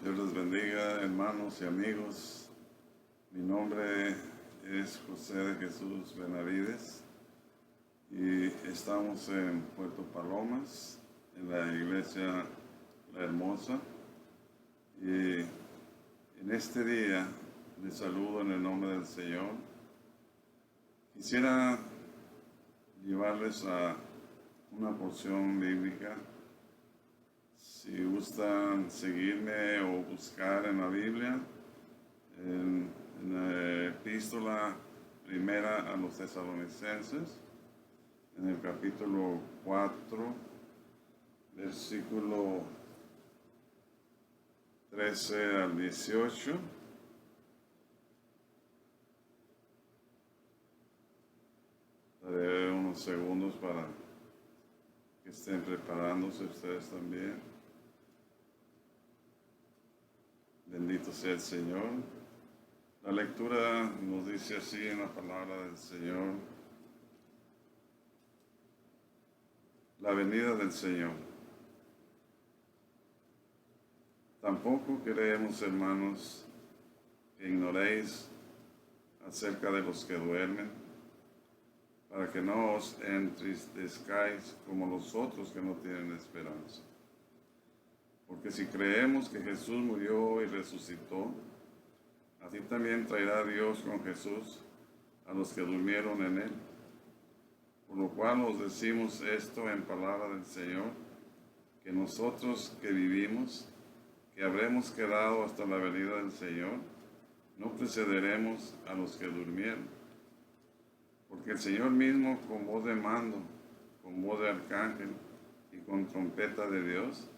Dios les bendiga, hermanos y amigos. Mi nombre es José de Jesús Benavides y estamos en Puerto Palomas, en la iglesia La Hermosa. Y en este día les saludo en el nombre del Señor. Quisiera llevarles a una porción bíblica. Si gustan seguirme o buscar en la Biblia, en la epístola primera a los Tesalonicenses, en el capítulo 4, versículo 13 al 18. Daré unos segundos para que estén preparándose ustedes también. Bendito sea el Señor. La lectura nos dice así en la palabra del Señor. La venida del Señor. Tampoco queremos, hermanos, que ignoréis acerca de los que duermen, para que no os entristezcáis como los otros que no tienen esperanza. Porque si creemos que Jesús murió y resucitó, así también traerá Dios con Jesús a los que durmieron en él. Por lo cual os decimos esto en palabra del Señor, que nosotros que vivimos, que habremos quedado hasta la venida del Señor, no precederemos a los que durmieron. Porque el Señor mismo, con voz de mando, con voz de arcángel y con trompeta de Dios,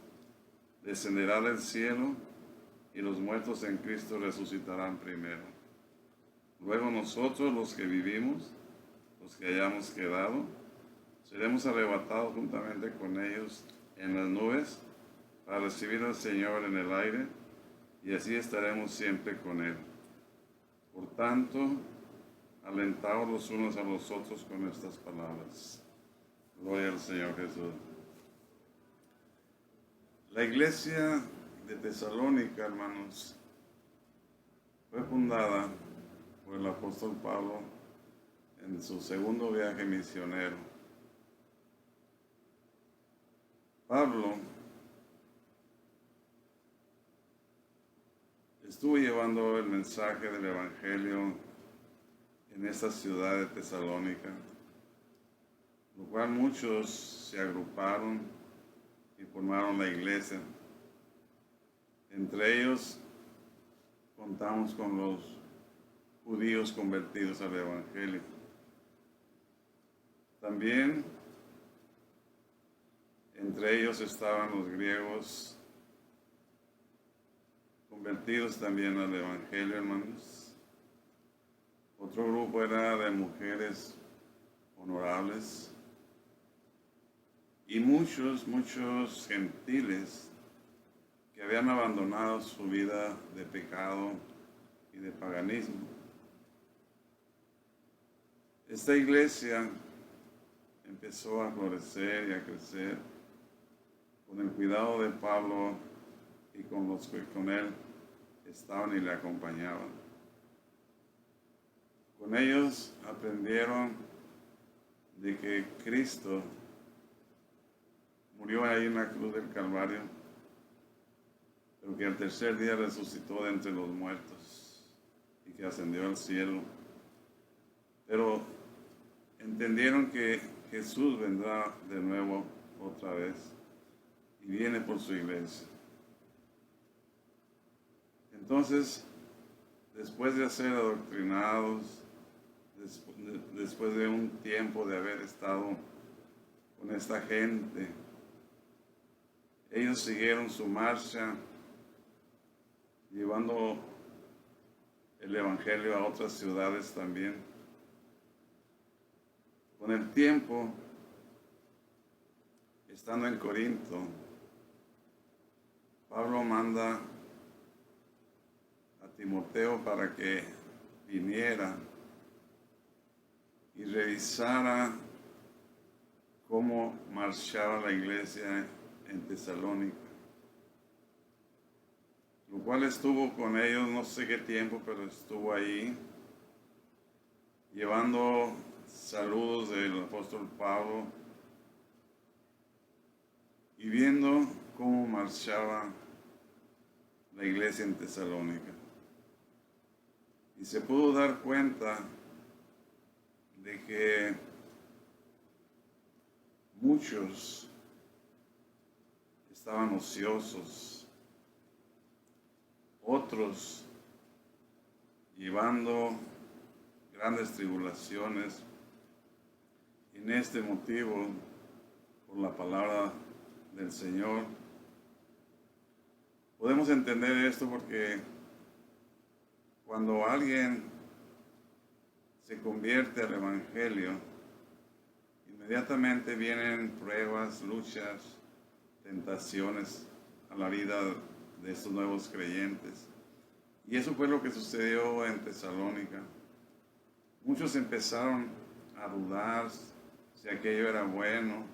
descenderá del cielo, y los muertos en Cristo resucitarán primero. Luego nosotros, los que vivimos, los que hayamos quedado, seremos arrebatados juntamente con ellos en las nubes para recibir al Señor en el aire, y así estaremos siempre con Él. Por tanto, alentaos los unos a los otros con estas palabras. Gloria al Señor Jesús. La iglesia de Tesalónica, hermanos, fue fundada por el apóstol Pablo en su segundo viaje misionero. Pablo estuvo llevando el mensaje del Evangelio en esta ciudad de Tesalónica, lo cual muchos se agruparon y formaron la iglesia. Entre ellos contamos con los judíos convertidos al Evangelio. También entre ellos estaban los griegos convertidos también al Evangelio, hermanos. Otro grupo era de mujeres honorables y muchos gentiles que habían abandonado su vida de pecado y de paganismo. Esta iglesia empezó a florecer y a crecer con el cuidado de Pablo y con los que con él estaban y le acompañaban. Con ellos aprendieron de que Cristo murió ahí en la cruz del Calvario, pero que al tercer día resucitó de entre los muertos y que ascendió al cielo. Pero entendieron que Jesús vendrá de nuevo otra vez y viene por su iglesia. Entonces, después de ser adoctrinados, después de un tiempo de haber estado con esta gente, ellos siguieron su marcha, llevando el Evangelio a otras ciudades también. Con el tiempo, estando en Corinto, Pablo manda a Timoteo para que viniera y revisara cómo marchaba la iglesia en Tesalónica. lo cual estuvo con ellos no sé qué tiempo, pero estuvo ahí llevando saludos del apóstol Pablo y viendo cómo marchaba la iglesia en Tesalónica. Y se pudo dar cuenta de que muchos estaban ociosos, otros llevando grandes tribulaciones. En este motivo, por la palabra del Señor, podemos entender esto porque cuando alguien se convierte al Evangelio, inmediatamente vienen pruebas, luchas, tentaciones a la vida de estos nuevos creyentes. Y eso fue lo que sucedió en Tesalónica. Muchos empezaron a dudar si aquello era bueno,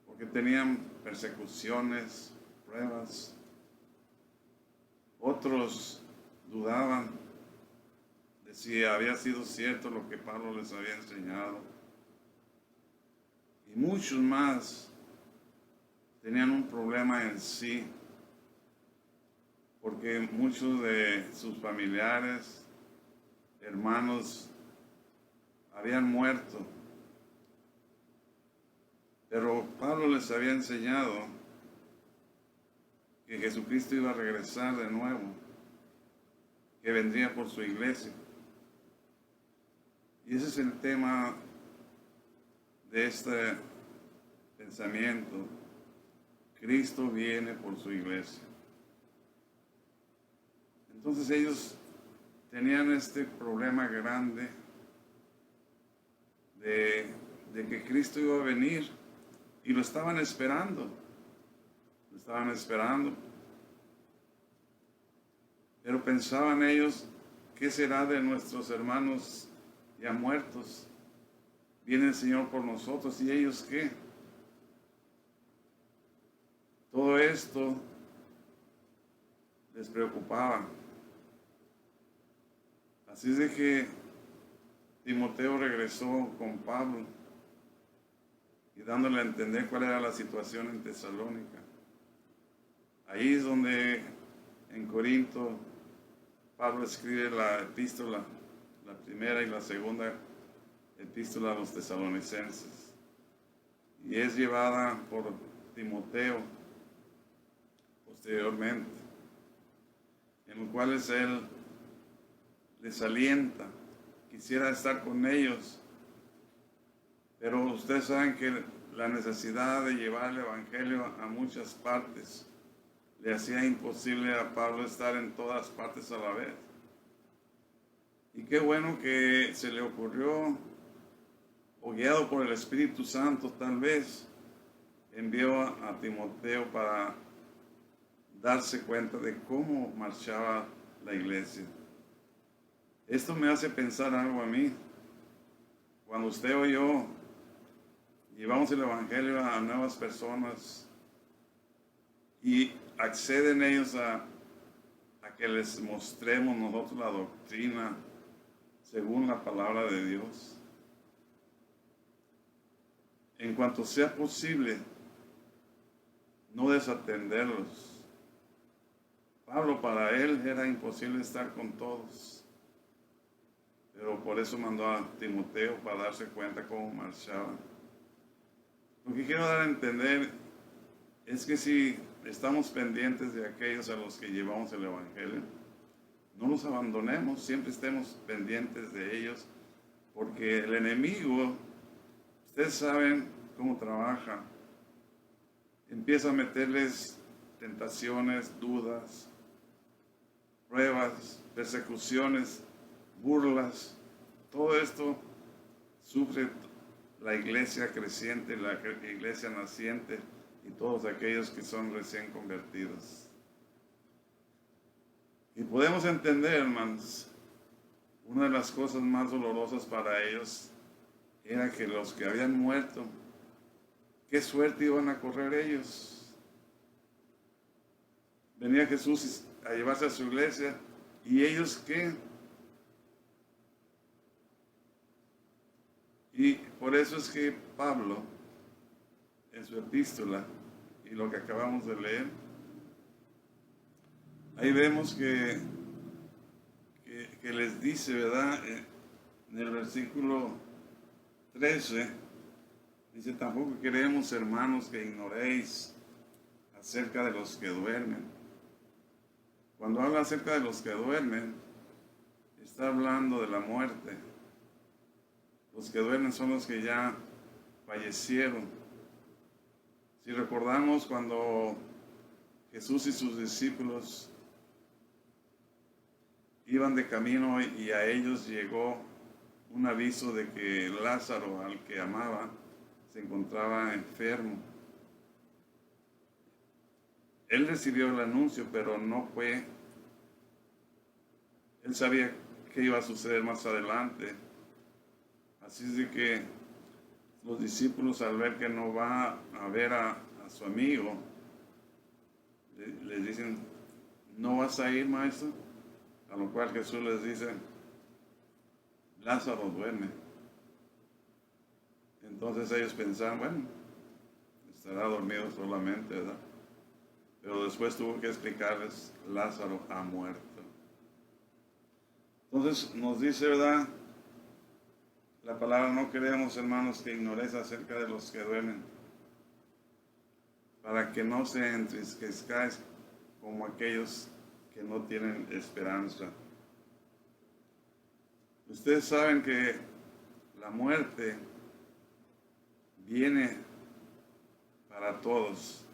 porque tenían persecuciones, pruebas. Otros dudaban de si había sido cierto lo que Pablo les había enseñado. Y muchos más tenían un problema en sí, porque muchos de sus familiares, hermanos, habían muerto. Pero Pablo les había enseñado que Jesucristo iba a regresar de nuevo, que vendría por su iglesia. Y ese es el tema de este pensamiento. Cristo viene por su iglesia. Entonces ellos tenían este problema grande de que Cristo iba a venir y lo estaban esperando. Lo estaban esperando. Pero pensaban ellos, ¿qué será de nuestros hermanos ya muertos? Viene el Señor por nosotros, ¿y ellos qué? Todo esto les preocupaba. Así es de que Timoteo regresó con Pablo y dándole a entender cuál era la situación en Tesalónica. Ahí es donde en Corinto Pablo escribe la epístola, la primera y la segunda epístola a los tesalonicenses. Y es llevada por Timoteo posteriormente, en los cuales él les alienta, quisiera estar con ellos, pero ustedes saben que la necesidad de llevar el Evangelio a muchas partes le hacía imposible a Pablo estar en todas partes a la vez. Y qué bueno que se le ocurrió, o guiado por el Espíritu Santo tal vez, envió a Timoteo para darse cuenta de cómo marchaba la iglesia. Esto me hace pensar algo a mí. Cuando usted o yo llevamos el Evangelio a nuevas personas y acceden ellos a que les mostremos nosotros la doctrina según la palabra de Dios, en cuanto sea posible, no desatenderlos. Pablo, para él era imposible estar con todos, pero por eso mandó a Timoteo para darse cuenta cómo marchaban. Lo que quiero dar a entender es que si estamos pendientes de aquellos a los que llevamos el Evangelio, no los abandonemos, siempre estemos pendientes de ellos, porque el enemigo, ustedes saben cómo trabaja, empieza a meterles tentaciones, dudas, pruebas, persecuciones, burlas. Todo esto sufre la iglesia creciente, la iglesia naciente y todos aquellos que son recién convertidos. Y podemos entender, hermanos, una de las cosas más dolorosas para ellos era que los que habían muerto, qué suerte iban a correr ellos. venía Jesús a llevarse a su iglesia, y ellos qué. Y por eso es que Pablo, en su epístola, y lo que acabamos de leer, ahí vemos que les dice, ¿verdad? En el versículo 13, dice: tampoco queremos, hermanos, que ignoréis acerca de los que duermen. Cuando habla acerca de los que duermen, está hablando de la muerte. Los que duermen son los que ya fallecieron. Si recordamos cuando Jesús y sus discípulos iban de camino y a ellos llegó un aviso de que Lázaro, al que amaba, se encontraba enfermo. Él recibió el anuncio, pero no fue. Él sabía qué iba a suceder más adelante. Así es de que los discípulos, al ver que no va a ver a su amigo, les dicen: ¿no vas a ir, maestro? A lo cual Jesús les dice: Lázaro duerme. Entonces ellos pensaban: bueno, estará dormido solamente, ¿verdad? Pero después tuvo que explicarles: Lázaro ha muerto. Entonces nos dice, ¿verdad?, la palabra: no queremos, hermanos, que ignoréis acerca de los que duermen, para que no se entristezcáis como aquellos que no tienen esperanza. Ustedes saben que la muerte viene para todos.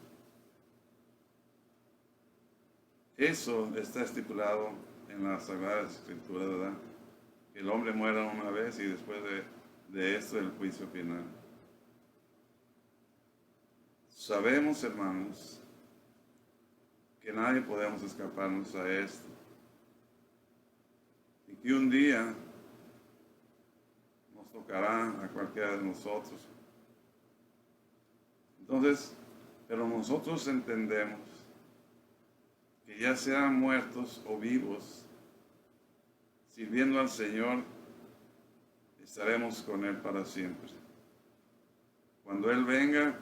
Eso está estipulado en la Sagrada Escritura, ¿verdad? Que el hombre muera una vez y después de esto el juicio final. Sabemos, hermanos, que nadie podemos escaparnos a esto. Y que un día nos tocará a cualquiera de nosotros. Entonces, pero nosotros entendemos que ya sean muertos o vivos, sirviendo al Señor, estaremos con Él para siempre. Cuando Él venga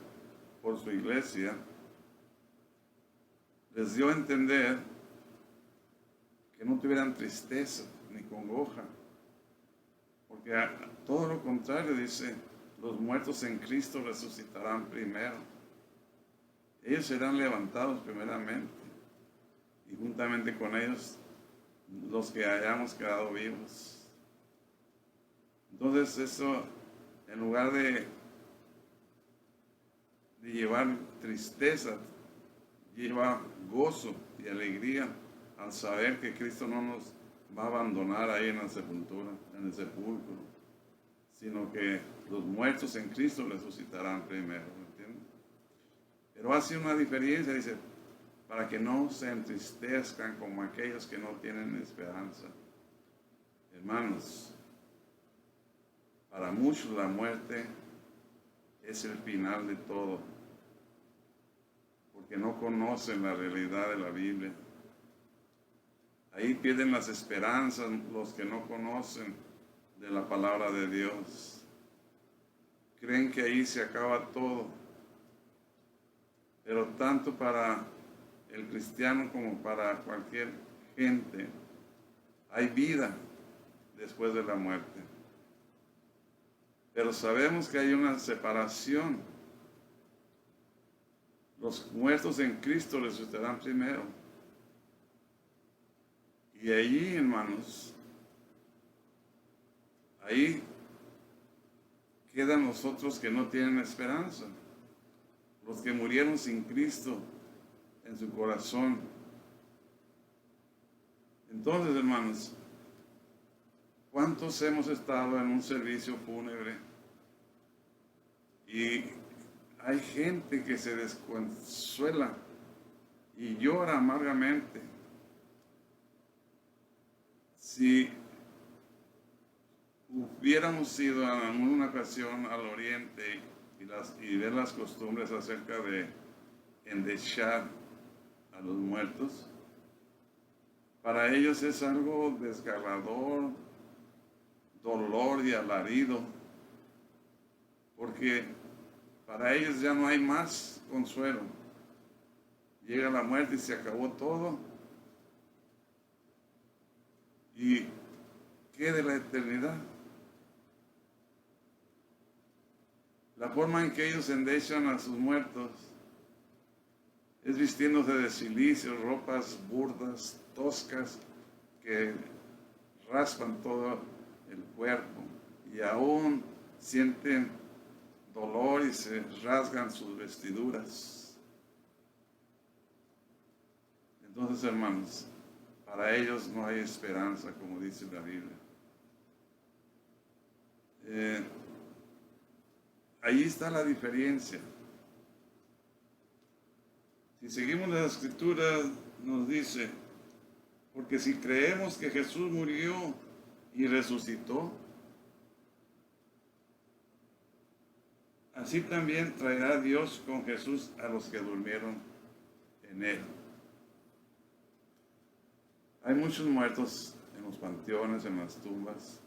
por su iglesia, les dio a entender que no tuvieran tristeza ni congoja, porque a todo lo contrario, dice: los muertos en Cristo resucitarán primero. Ellos serán levantados primeramente, y juntamente con ellos los que hayamos quedado vivos. Entonces eso, en lugar de llevar tristeza, lleva gozo y alegría al saber que Cristo no nos va a abandonar ahí en la sepultura, en el sepulcro, sino que los muertos en Cristo resucitarán primero, ¿me entienden? Pero hace una diferencia, dice: para que no se entristezcan como aquellos que no tienen esperanza. Hermanos, para muchos la muerte es el final de todo, porque no conocen la realidad de la Biblia. Ahí pierden las esperanzas los que no conocen de la palabra de Dios. Creen que ahí se acaba todo. Pero tanto para el cristiano como para cualquier gente, hay vida después de la muerte. Pero sabemos que hay una separación. Los muertos en Cristo resucitarán primero. Y allí, hermanos, ahí quedan los otros que no tienen esperanza. Los que murieron sin Cristo en su corazón. Entonces, hermanos, ¿cuántos hemos estado en un servicio fúnebre? Y hay gente que se desconsuela y llora amargamente. Si hubiéramos ido en una ocasión al oriente y ver las costumbres acerca de endechar a los muertos, para ellos es algo desgarrador, dolor y alarido, porque para ellos ya no hay más consuelo. Llega la muerte y se acabó todo. ¿Y qué de la eternidad? La forma en que ellos endechan a sus muertos es vistiéndose de cilicio, ropas burdas, toscas, que raspan todo el cuerpo y aún sienten dolor y se rasgan sus vestiduras. Entonces, hermanos, para ellos no hay esperanza, como dice la Biblia. Ahí está la diferencia. Si seguimos la escritura, nos dice, porque si creemos que Jesús murió y resucitó, así también traerá Dios con Jesús a los que durmieron en él. Hay muchos muertos en los panteones, en las tumbas,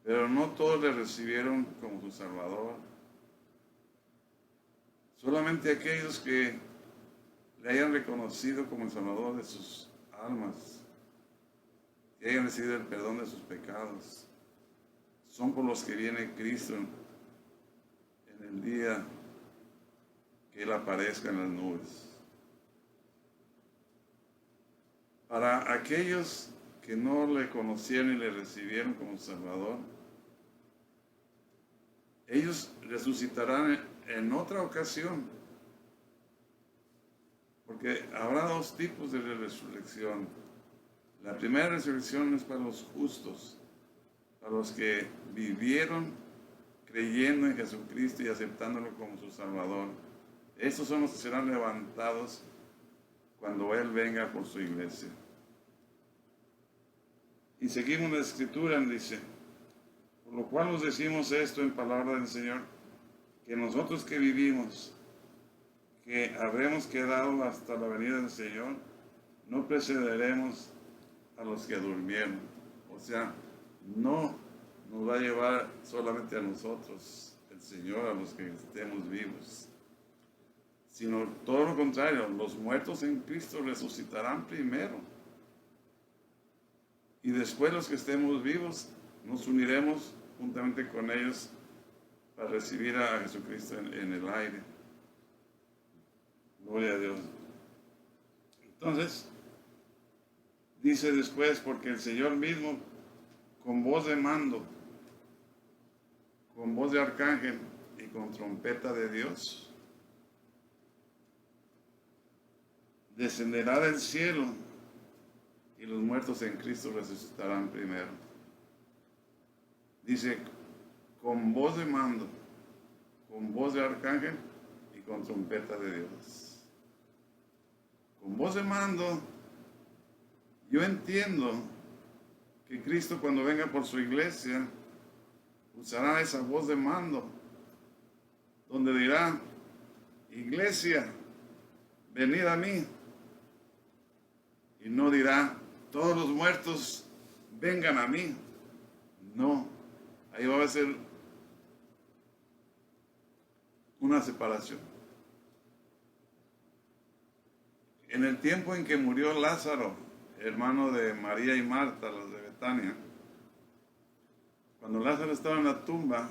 pero no todos le recibieron como su Salvador. Solamente aquellos que le hayan reconocido como el Salvador de sus almas, que hayan recibido el perdón de sus pecados, son por los que viene Cristo en el día que Él aparezca en las nubes. Para aquellos que no le conocieron y le recibieron como Salvador, ellos resucitarán en otra ocasión, porque habrá dos tipos de resurrección. La primera resurrección es para los justos, para los que vivieron creyendo en Jesucristo y aceptándolo como su Salvador. Estos son los que serán levantados cuando Él venga por su iglesia. Y seguimos la escritura, dice, por lo cual os decimos esto en palabra del Señor, que nosotros que vivimos, que habremos quedado hasta la venida del Señor, no precederemos a los que durmieron. O sea, no nos va a llevar solamente a nosotros, el Señor, a los que estemos vivos, sino todo lo contrario, los muertos en Cristo resucitarán primero. Y después los que estemos vivos, nos uniremos juntamente con ellos para recibir a Jesucristo en el aire. Gloria a Dios. Entonces, dice después, porque el Señor mismo, con voz de mando, con voz de arcángel y con trompeta de Dios, descenderá del cielo y los muertos en Cristo resucitarán primero. Dice, con voz de mando, con voz de arcángel y con trompeta de Dios. Con voz de mando, yo entiendo que Cristo cuando venga por su iglesia usará esa voz de mando, donde dirá, iglesia, venid a mí. Y no dirá, todos los muertos vengan a mí. No, ahí va a ser una separación. En el tiempo en que murió Lázaro, hermano de María y Marta, los de Betania, cuando Lázaro estaba en la tumba,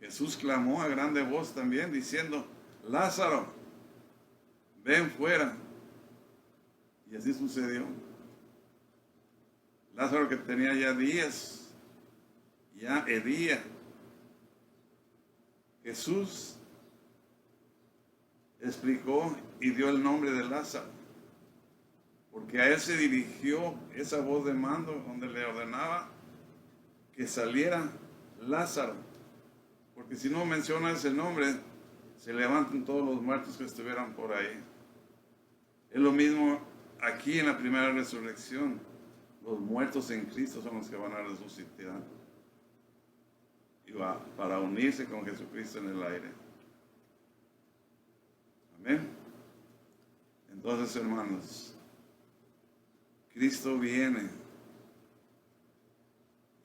Jesús clamó a grande voz también diciendo, Lázaro, ven fuera. Y así sucedió. Lázaro, que tenía ya días, ya hedía. Jesús explicó y dio el nombre de Lázaro, porque a él se dirigió esa voz de mando donde le ordenaba que saliera Lázaro, porque si no menciona ese nombre, se levantan todos los muertos que estuvieran por ahí. Es lo mismo aquí en la primera resurrección. Los muertos en Cristo son los que van a resucitar y para unirse con Jesucristo en el aire. Amén. Entonces, hermanos, Cristo viene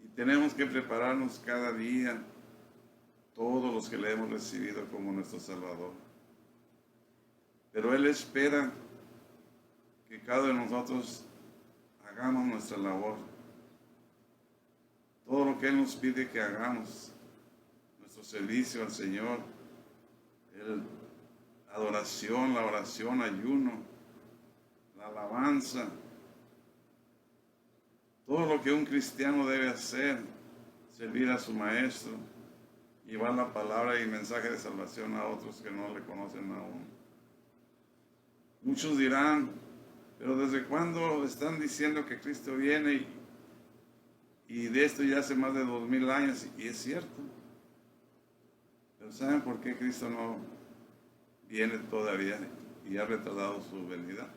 y tenemos que prepararnos cada día, todos los que le hemos recibido como nuestro Salvador. Pero Él espera que cada uno de nosotros hagamos nuestra labor. Todo lo que Él nos pide que hagamos, nuestro servicio al Señor, adoración, la oración, ayuno, la alabanza, todo lo que un cristiano debe hacer, servir a su Maestro, llevar la palabra y mensaje de salvación a otros que no le conocen aún. Muchos dirán, pero ¿desde cuándo están diciendo que Cristo viene? Y de esto ya hace más de 2000 años, y es cierto. Pero ¿saben por qué Cristo no viene todavía y ha retardado su venida?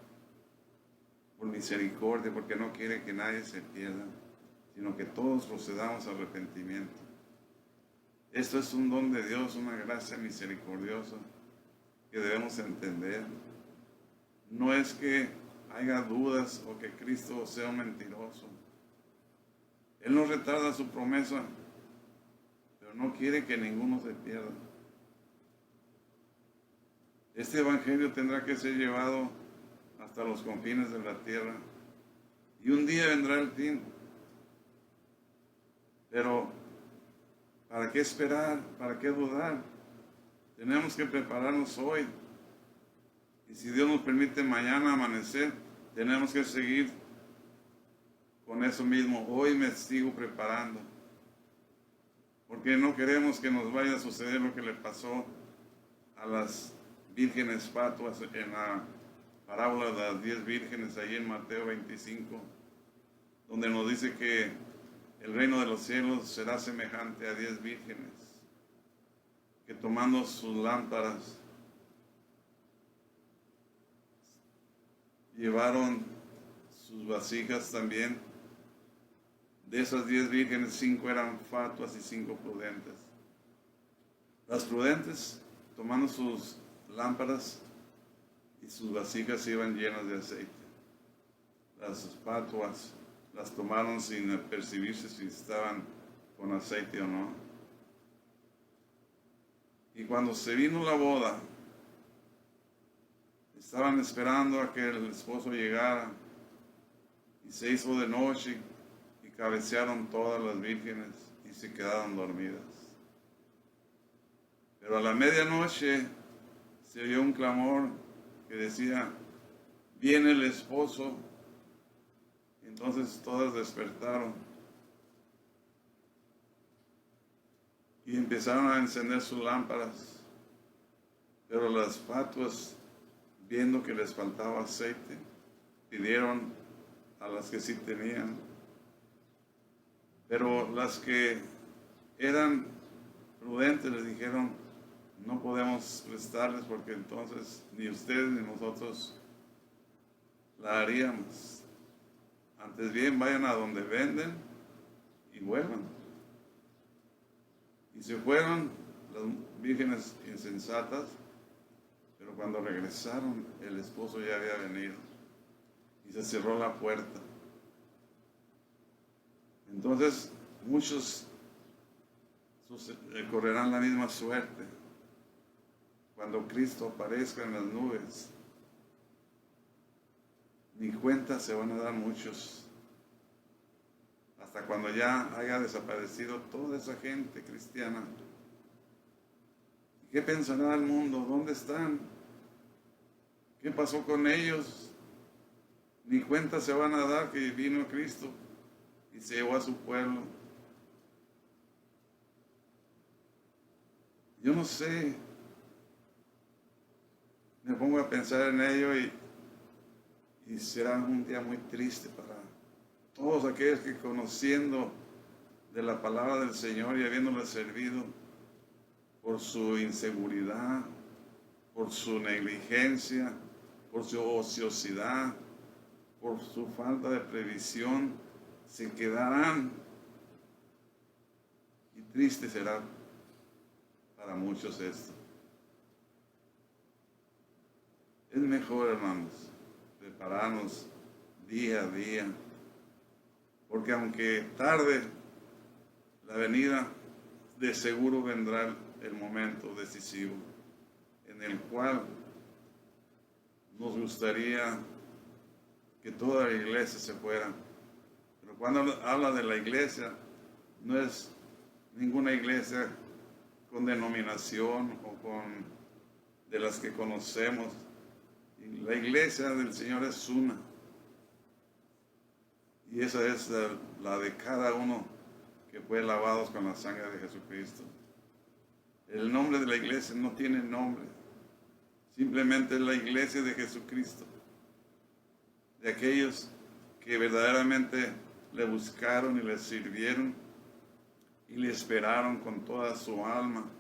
Por misericordia, porque no quiere que nadie se pierda, sino que todos procedamos al arrepentimiento. Esto es un don de Dios, una gracia misericordiosa que debemos entender. No es que haya dudas o que Cristo sea un mentiroso. Él no retarda su promesa, pero no quiere que ninguno se pierda. Este evangelio tendrá que ser llevado hasta los confines de la tierra, y un día vendrá el fin. Pero ¿para qué esperar? ¿Para qué dudar? Tenemos que prepararnos hoy. Y si Dios nos permite mañana amanecer, tenemos que seguir con eso mismo. Hoy me sigo preparando, porque no queremos que nos vaya a suceder lo que le pasó a las vírgenes fatuas en la parábola de las 10 vírgenes, ahí en Mateo 25, donde nos dice que el reino de los cielos será semejante a 10 vírgenes, que tomando sus lámparas, llevaron sus vasijas también. De esas 10 vírgenes, 5 eran fatuas y 5 prudentes. Las prudentes, tomando sus lámparas y sus vasijas, iban llenas de aceite. Las fatuas las tomaron sin percibirse si estaban con aceite o no. Y cuando se vino la boda, estaban esperando a que el esposo llegara, y se hizo de noche y cabecearon todas las vírgenes y se quedaron dormidas. Pero a la medianoche se oyó un clamor que decía: viene el esposo. Entonces todas despertaron y empezaron a encender sus lámparas. Pero las fatuas, viendo que les faltaba aceite, pidieron a las que sí tenían. Pero las que eran prudentes les dijeron: no podemos prestarles, porque entonces ni ustedes ni nosotros la haríamos. Antes bien, vayan a donde venden y vuelvan. Y se fueron las vírgenes insensatas, pero cuando regresaron, el esposo ya había venido y se cerró la puerta. Entonces muchos correrán la misma suerte cuando Cristo aparezca en las nubes. Ni cuenta se van a dar muchos, hasta cuando ya haya desaparecido toda esa gente cristiana. ¿Qué pensará el mundo? ¿Dónde están? ¿Qué pasó con ellos? Ni cuenta se van a dar que vino Cristo y se llevó a su pueblo. Yo no sé, me pongo a pensar en ello y será un día muy triste para todos aquellos que, conociendo de la palabra del Señor y habiéndole servido, por su inseguridad, por su negligencia, por su ociosidad, por su falta de previsión, se quedarán. Y triste será para muchos esto. Es mejor, hermanos, prepararnos día a día, porque aunque tarde la venida, de seguro vendrá el momento decisivo en el cual nos gustaría que toda la iglesia se fuera. Pero cuando habla de la iglesia, no es ninguna iglesia con denominación o con de las que conocemos. Y la iglesia del Señor es una. Y esa es la de cada uno que fue lavados con la sangre de Jesucristo. El nombre de la iglesia no tiene nombre. Simplemente es la iglesia de Jesucristo. De aquellos que verdaderamente le buscaron y le sirvieron y le esperaron con toda su alma.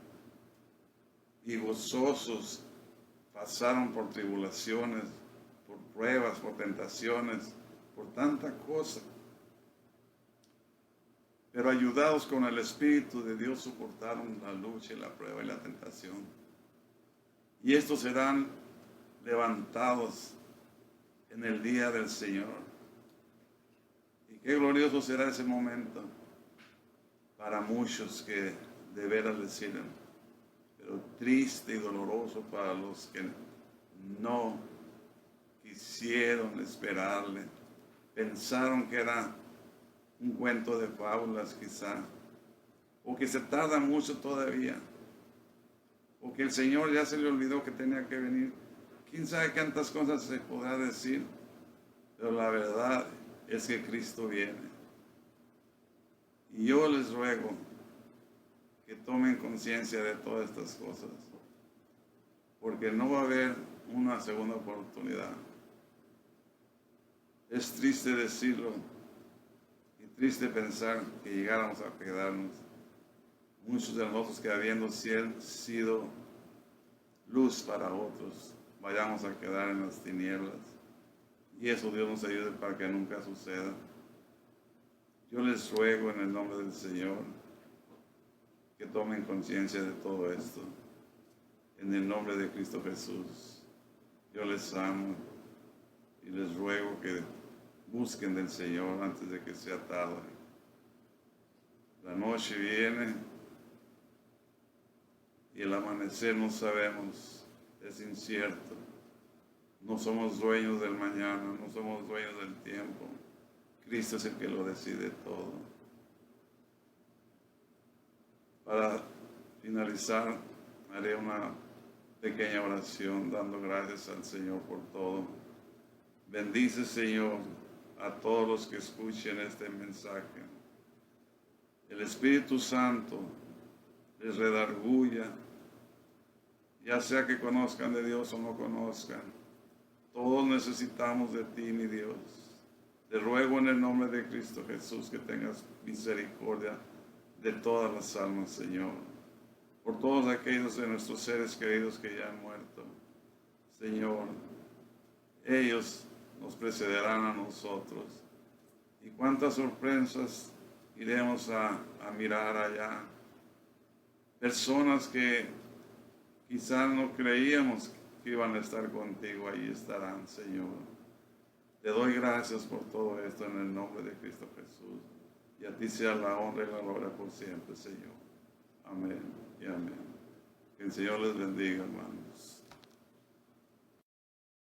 Y gozosos pasaron por tribulaciones, por pruebas, por tentaciones, por tanta cosa. Pero ayudados con el Espíritu de Dios soportaron la lucha y la prueba y la tentación. Y estos serán levantados en el día del Señor. Y qué glorioso será ese momento para muchos que de veras les sirven. Pero triste y doloroso para los que no quisieron esperarle. Pensaron que era un cuento de fábulas quizá, o que se tarda mucho todavía, o que el Señor ya se le olvidó que tenía que venir. Quién sabe cuántas cosas se podrá decir, pero la verdad es que Cristo viene. Y yo les ruego que tomen conciencia de todas estas cosas, porque no va a haber una segunda oportunidad. Es triste decirlo, triste pensar que llegáramos a quedarnos, muchos de nosotros que habiendo sido luz para otros, vayamos a quedar en las tinieblas. Y eso Dios nos ayude para que nunca suceda. Yo les ruego en el nombre del Señor que tomen conciencia de todo esto. En el nombre de Cristo Jesús, yo les amo y les ruego que busquen del Señor antes de que sea tarde. La noche viene y el amanecer no sabemos, es incierto. No somos dueños del mañana, no somos dueños del tiempo. Cristo es el que lo decide todo. Para finalizar, haré una pequeña oración dando gracias al Señor por todo. Bendice, Señor, a todos los que escuchen este mensaje. El Espíritu Santo les redarguya, ya sea que conozcan de Dios o no conozcan. Todos necesitamos de ti, mi Dios. Te ruego en el nombre de Cristo Jesús que tengas misericordia de todas las almas, Señor. Por todos aquellos de nuestros seres queridos que ya han muerto. Señor, ellos nos precederán a nosotros. Y cuántas sorpresas iremos a mirar allá. Personas que quizás no creíamos que iban a estar contigo, ahí estarán, Señor. Te doy gracias por todo esto en el nombre de Cristo Jesús. Y a ti sea la honra y la gloria por siempre, Señor. Amén y amén. Que el Señor les bendiga, hermanos.